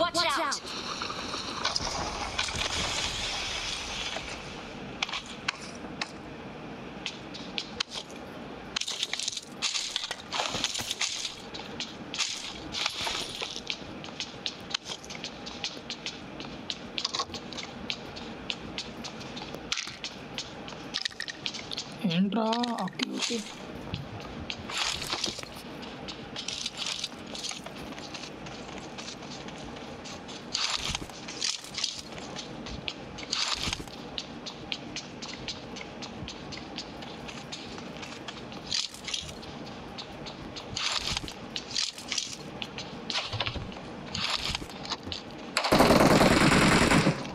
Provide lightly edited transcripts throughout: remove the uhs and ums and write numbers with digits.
Watch out! ఏంట్రా okay okay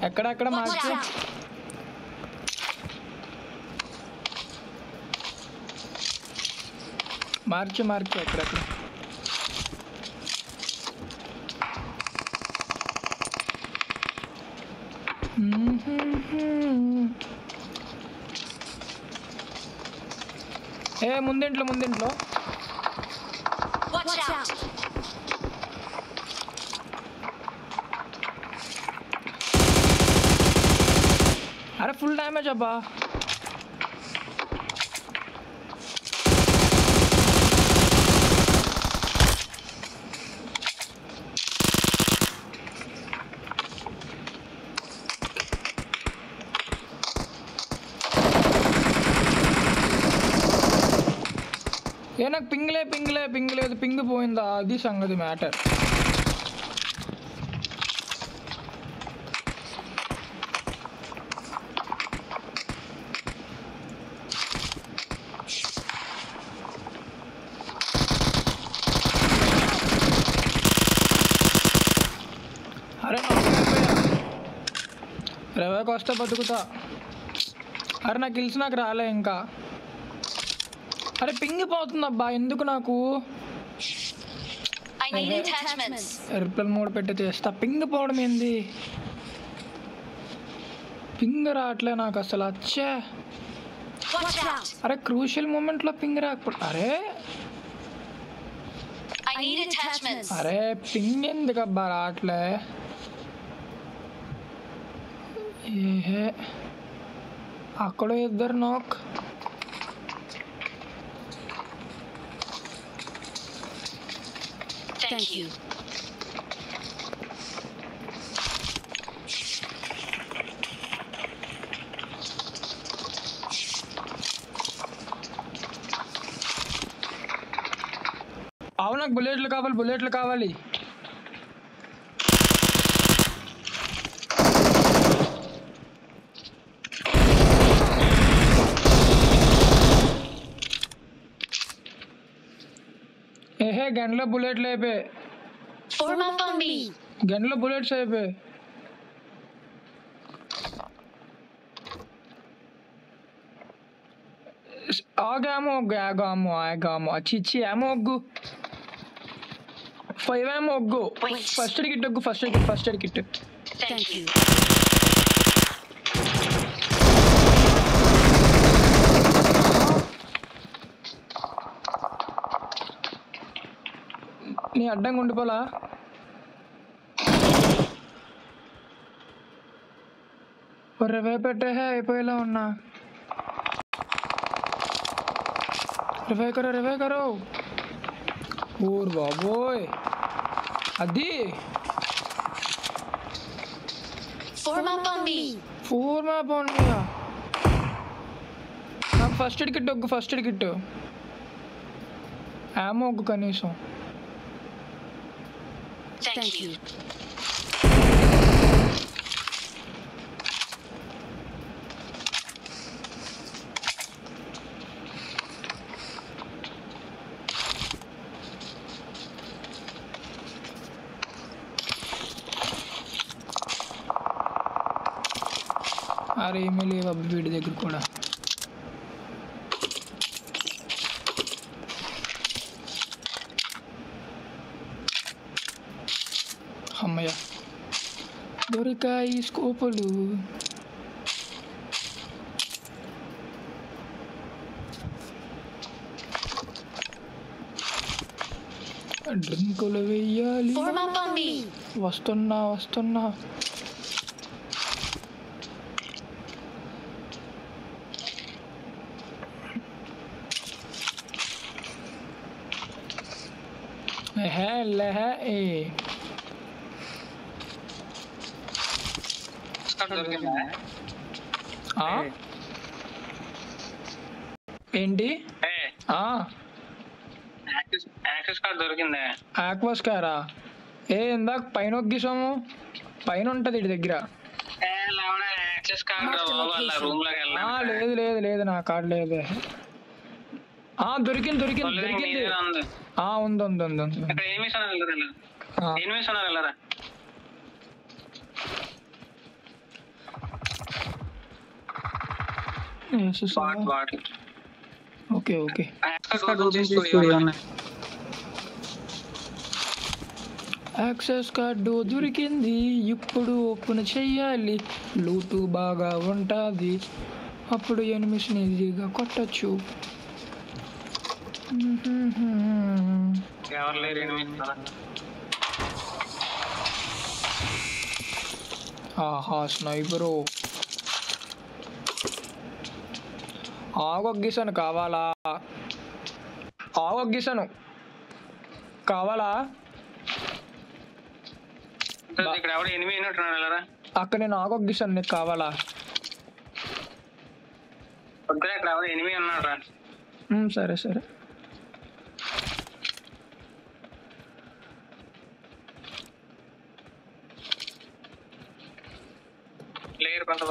ఎక్కడెక్కడ మార్చి మార్చి మార్చి ఎక్కడెక్కడ ఏ ముందింట్లో ముందింట్లో అరే ఫుల్ డ్యామేజ్ అబ్బా ఏ నాకు పింగ్ లేదు పింగ్ పోయిందా అది సంగతి మ్యాటర్ అరే రవేకి వస్తే బతుకుతా అరే నాకు కిల్స్ నాకు రాలే ఇంకా అరే పింగ్ పోతుందబ్బా ఎందుకు నాకు ఎయిర్ప్లేన్ మోడ్ పెట్టి చేస్తా పింగ్ పోవడం ఏంది పింగ్ రావట్లే నాకు అసలు వచ్చే అరే క్రూషియల్ మూమెంట్లో పింగ్ రాకపోతే అరే పింగ్ ఎందుకబ్బా రావట్లే ఏ అక్కడ ఇద్దరు నాక్ Thank you. అవును నాకు బుల్లెట్లు కావాలి ఏహే గన్లో బుల్లెట్లు అయిపోయి గన్లో బుల్లెట్స్ అయిపోయి ఆగాము అచ్చి ఏమో ఒగ్గు 5 ఏమో ఒగ్గు ఫస్ట్ ఎయిడ్ కిట్ నీ అడ్డంగా ఉండిపోలా రివే పెట్టే అయిపోయేలా ఉన్నా రివే కరో ఊరు బాబోయ్ అది Form up on me. నాకు ఫస్ట్ ఎయిడ్ కిట్ ఏమో ఒగ్గు కనీసం Thank you. అరే ఏమీ లేవు అబ్బి వీడి దగ్గర కూడా అమ్మయ్య దొరికాయి స్కోపులు డ్రింకులు వెయ్యాలి. Form up on me. వస్తున్నా. ఏంటి యాక్సెస్ కార్డ్ దొరికిందే. ఆక్వాస్ కారా? ఇందాక పైన ఒగ్గిసాము, పైన ఉంటది ఇటు దగ్గర. యాక్సెస్ కార్డ్ రూమ్ లోకి లేదు నా కార్డు లేదు. దొరికింది. ఉంది. ఓకే యాక్సెస్ కార్డు దొరికింది. ఇప్పుడు ఓపెన్ చెయ్యాలి. లూటు బాగా ఉంటుంది, అప్పుడు ఎనిమిస్ని ఈజీగా కొట్టచ్చు. ఆహా స్నైపరు. ఆగొగ్గిసాను కావాలా? అక్కడ నేను ఆగొగ్గిసాను, నీకు కావాలా? సరే లేరు కొంత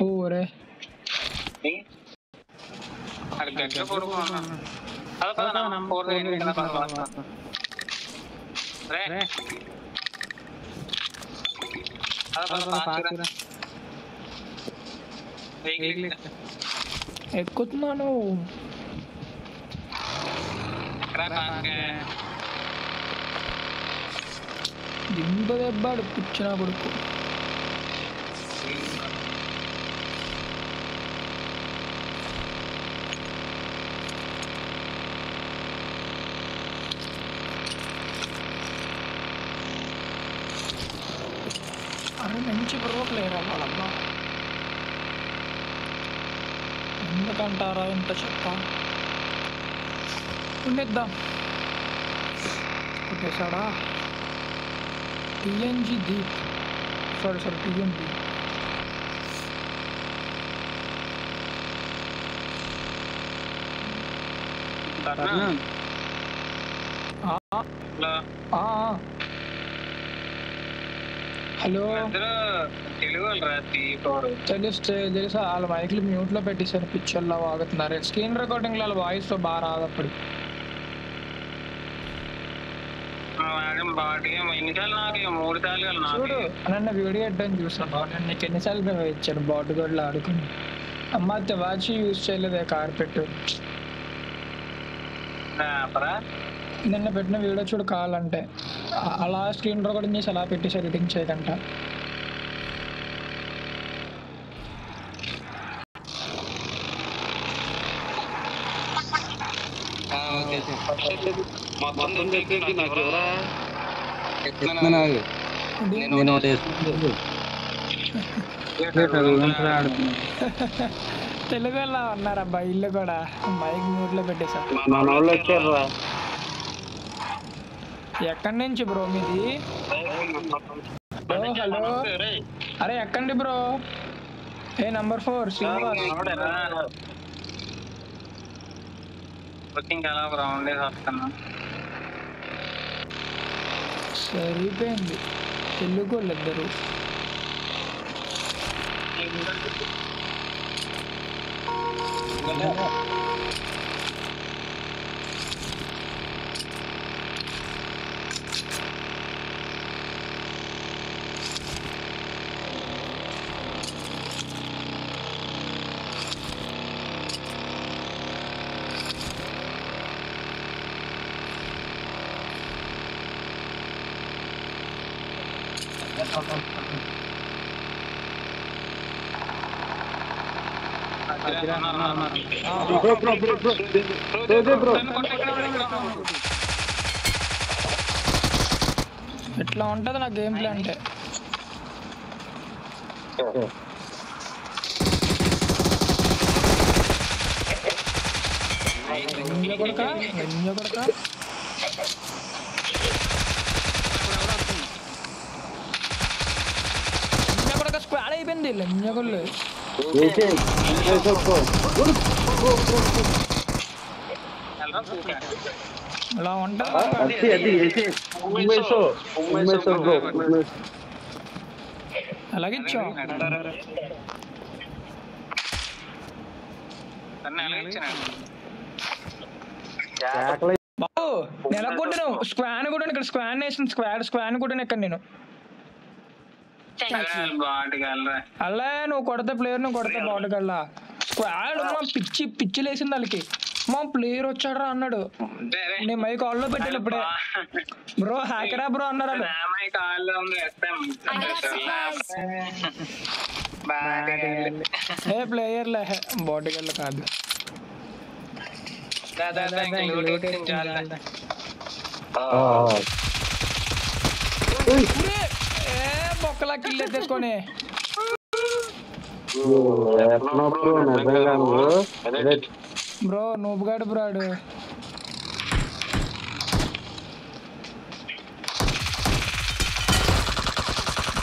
ఓరే గట్టిగా పడుకున్నాను. ఎక్కుతున్నాను. దింపదెబ్బాడు కూర్చున్నా కొడుకు. అరే మంచి బ్రోక్లేరా వాళ్ళమ్మా. ఎందుకంటారా ఇంత చెత్త? ఉండేద్దాం. కొట్టేశాడా? TNG Deep, sorry TNG. Hello, తెలుసా వాళ్ళ మైక్లు మ్యూట్ లో పెట్టేసారు. పిక్చర్లో వాగుతున్నారు. స్క్రీన్ రికార్డింగ్ లో వాళ్ళ వాయిస్ లో బాగా రాదు. అప్పుడు చూడు, నన్ను వీడియో ఎట్టని చూసాను. నేను నీకు ఎన్నిసార్లు ఇచ్చాను బాట్ గోడ్లు ఆడుకుని. అమ్మ వాచి యూజ్ చేయలేదే కార్పెట్. నిన్న పెట్టిన వీడియో చూడు కావాలంటే. అలా స్క్రీన్ రికార్డింగ్ చేసి అలా పెట్టేసి ఎడిటింగ్ చేయకంట. తెలుగు ఎలా ఉన్నారబ్బా ఇల్లు కూడా మైక్ మ్యూట్ లో పెట్టేశారు. ఎక్కడి నుంచి బ్రో మీది? హలో, అరే ఎక్కండి బ్రో. నంబర్ 4 శ్రీనివాస్. సరిపోయింది. తెలుగు వాళ్ళు ఇద్దరు. ఇట్లా ఉంటది నా గేమ్ ప్లే అంటే. స్క్వాడ్ అయిపోయింది లంజగొల్లు. అలా ఉంటుంది. అలాగే ఇచ్చా బాబు నెల కొట్టాను. స్క్వాన్ కూడా ఇక్కడ స్క్వాన్ వేసిన స్క్వాన్ కూడా ఇక్కడ నేను అలా నువ్వు కొడతా ప్లేయర్ నువ్వు కొడతా బాగుంటుందా. స్క్వాడ్ మా పిచ్చి లేసింది వాళ్ళకి. మా ప్లేయర్ వచ్చాడు రా అన్నాడు. నేను మైక్ ఆల్ లో పెట్టాను ఇప్పుడే. బ్రో హ్యాకరా బ్రో అన్నారు. ఏ ప్లేయర్లే బాటికల్ కాదు. బొక్కలా కిల్ ఎత్తేసుకొని బ్రో నూపుగాడు బ్రాడు.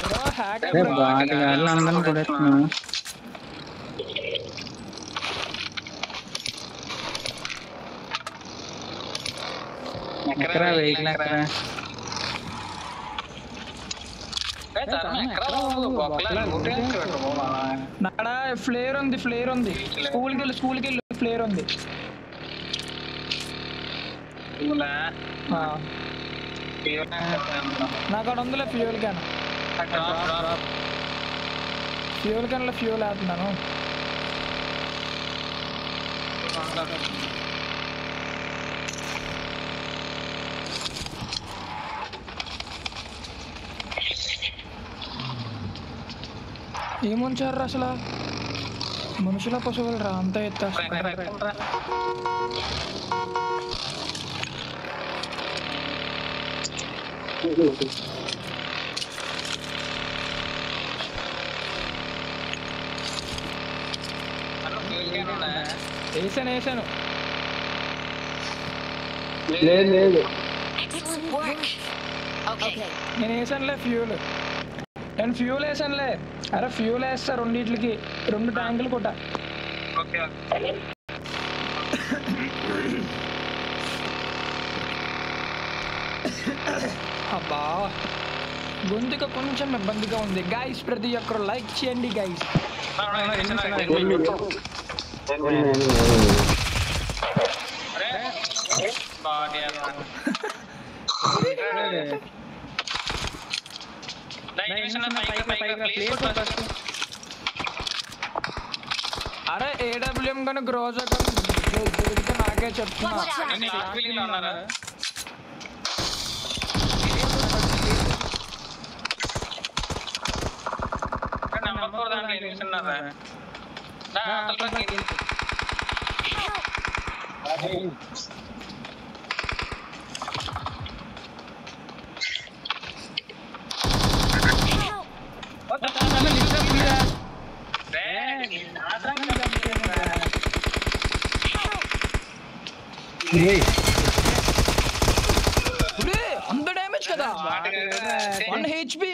బ్రో హ్యాకర్ నాడ ఫ్లేర్ ఉంది స్కూల్కి వెళ్ళి ఫ్లేర్ ఉంది. నాకు అక్కడ ఉందిలే ఫ్యూయల్ క్యాన్ లో ఫ్యూయల్ వేస్తున్నాను. ఏముంచారు అసలు మనుషుల పశువులు రా అంత ఎత్తేస్తారు. వేసాను నేను వేసానులే ఫ్యూల్. నేను ఫ్యూల్ వేసానులే. అరే ఫ్యూల్ వేస్తా రెండింటికి 2 ట్యాంకులు కొట్ట. అబ్బా గొంతుక కొంచెం ఇబ్బందిగా ఉంది గైస్. ప్రతి ఒక్కరు లైక్ చేయండి గైస్. అరే ఏడబ్ల్యూఎం కానీ గ్రోజా దొరికితే నాకే చెప్తున్నా. అంత డ్యామేజ్ కదా 1 HP.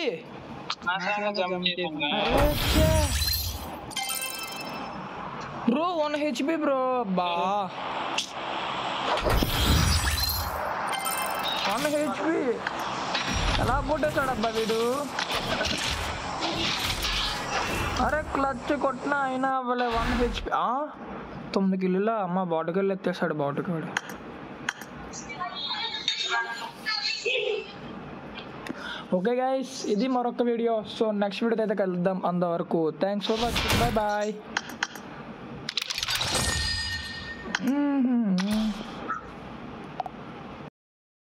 Bro 1 HP bro. బా 1 HP ఎలా కొట్టేశాడు అబ్బా వీడు. అరే క్లచ్ కొట్టినా అయినా అవ్వలే 1 HP. 9 కిలోల అమ్మ బాటుకెళ్ళి ఎత్తేసాడు బాటుకాడు. ఓకే గైస్ ఇది మరొక వీడియో. సో నెక్స్ట్ వీడియో అయితే కలుద్దాం. అంతవరకు thanks for watching. Bye bye.